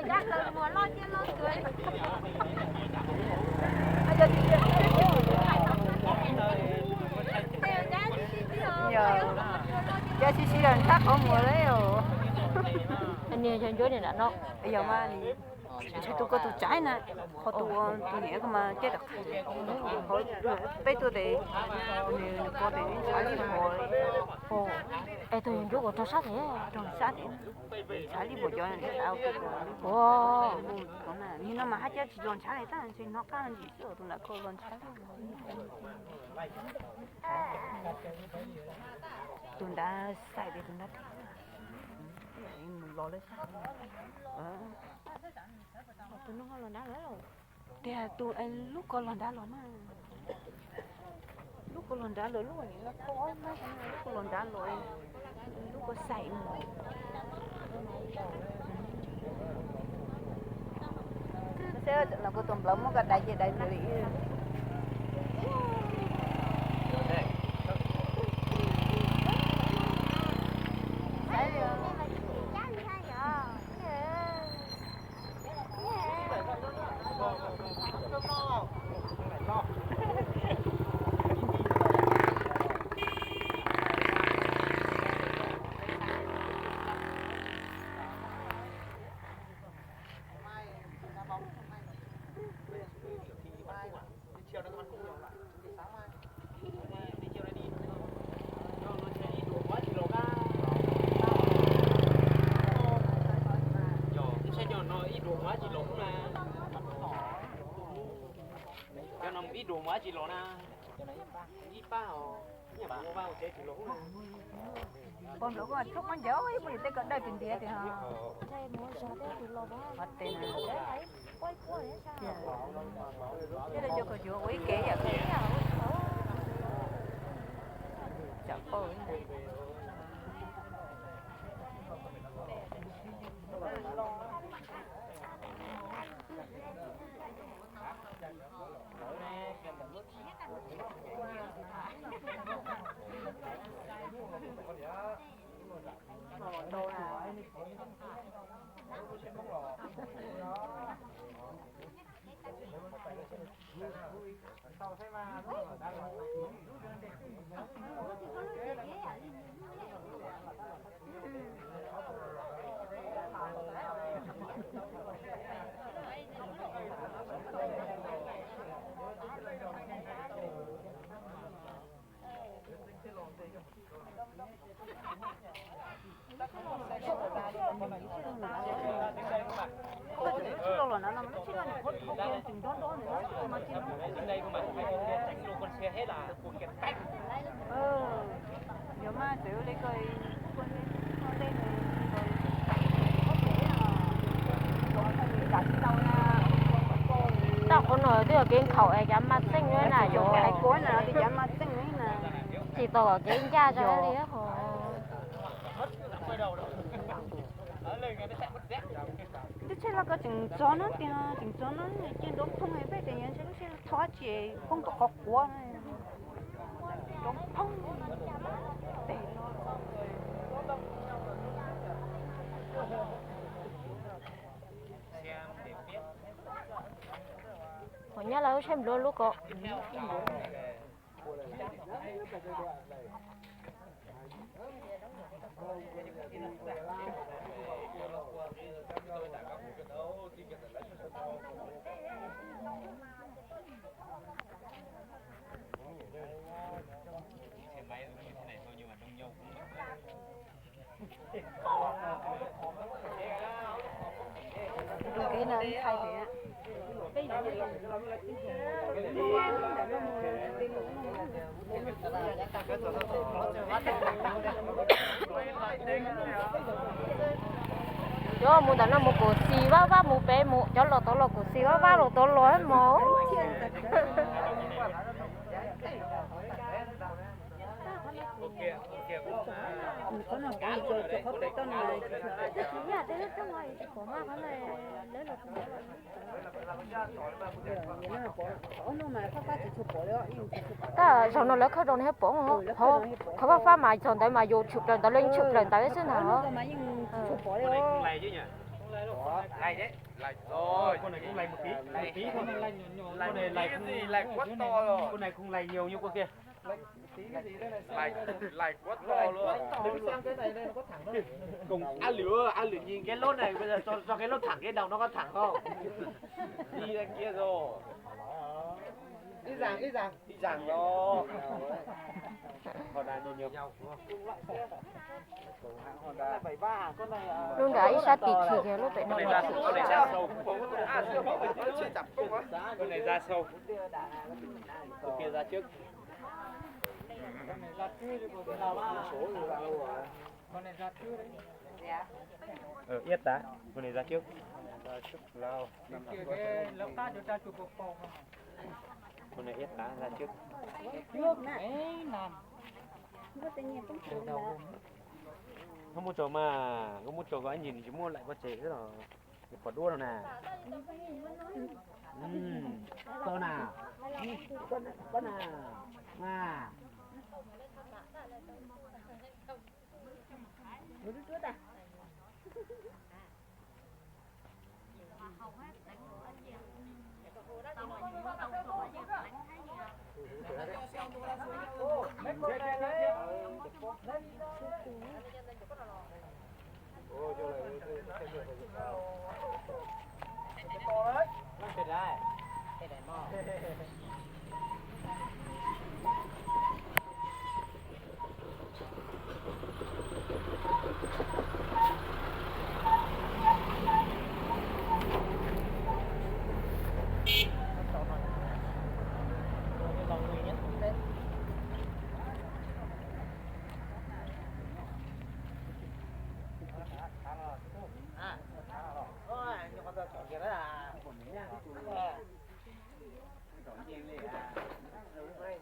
dắt lên mùa lo chứ lo cười. Giờ giờ xí xí là thắt ở mùa đấy rồi. Anh nhìn trên dưới này đã nó. Bây giờ mà thì tôi có tôi trái nè, họ tôi nhẹ cơ mà chết được. Họ bây tôi để có để trái đi hồ. Ồ, ê tôi nhìn trước còn cho sát thế. Trong sát thì trái đi bộ cho nên sao cái Wow. còn là nhưng nó mà hát chết chỉ còn trái này ta thì nó cái gì chứ tôi đã có còn trái. Tôi đã xài để tôi đã lo lấy sao Tôi nó lần đá rồi. thì tụi anh lúc có lần đá rồi mà lúc có lần đá rồi lúc này nó khó mà lúc có lần đá rồi lúc có xài mà sẽ là có tôm lắm cái đại gì đại lý ít đồ má chỉ lỗ na ít ba họ nhà bạn mua bao chế chỉ lỗ na còn lúc mà lúc con dấu ấy bây giờ cái đây tiền địa thì hả Đây mua sao thế thì lo đó. mất tiền này Đấy, quay quay đấy sao? cái đây cho cô chú quý kể vậy chả có giờ mà tự lấy coi con đây Tao có nói tôi ở cái khẩu ấy cái mặt xinh nữa này rồi. cái cối này thì dám mà xinh đấy nè Chỉ tao ở cái da cho nó đi á hồ. thế chứ là cái chừng gió nó thì chừng gió nó trên đó không hề biết thì nhân sẽ thoát chị không có học quá này đó không để Hồi nhớ là xem luôn lúc có. cái này thay thế Yo mua tao nó mua cổ xì vá mua bé mua cho lọ tao lọ cổ xì vá lọ tao lọ hết mỏ. có nào cái cho họ tới tao này Nhà tới trong ngoài có mà cái này lấy được. Ta sau nó lấy khởi đầu hết bỏ mà họ có pha mà sau đấy mà vô chụp lần tao lên chụp lần tao đấy chứ nào. Lầy đấy. Lạch rồi. Con này cũng lầy một tí thôi. Lạch Con này lầy cái gì? Lạch quá to rồi. Con này không lầy nhiều như con kia. Lạch quá to luôn. Đừng xem cái này đây nó có thẳng đâu. Cùng ăn lửa nhìn cái lốt này bây giờ cho cái lốt thẳng cái đầu nó có thẳng không? Đi ra kia rồi. Đi giảng đó. Còn là nhiều nhau. Luôn đã isa tịt thì cái lúc vậy nó Con này ra sâu. Con này ra sâu. Nó chưa chặt không á. Con này ra sâu. Con kia ra trước. Yết tá. Con này ra trước. Con này yết tá ra trước. Không muốn cho anh nhìn chỉ mua lại có chế rồi. Quả đua đâu nè. Con nào? Con nào? À.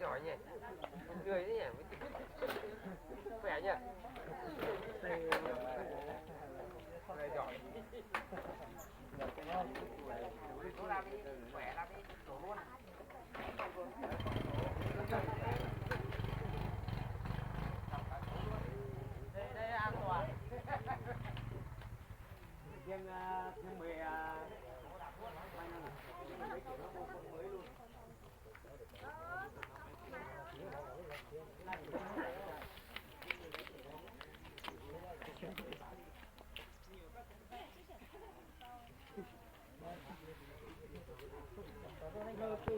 Giỏi nhỉ. Người đấy nhỉ. Khỏe nhỉ. Giỏi. Riêng 10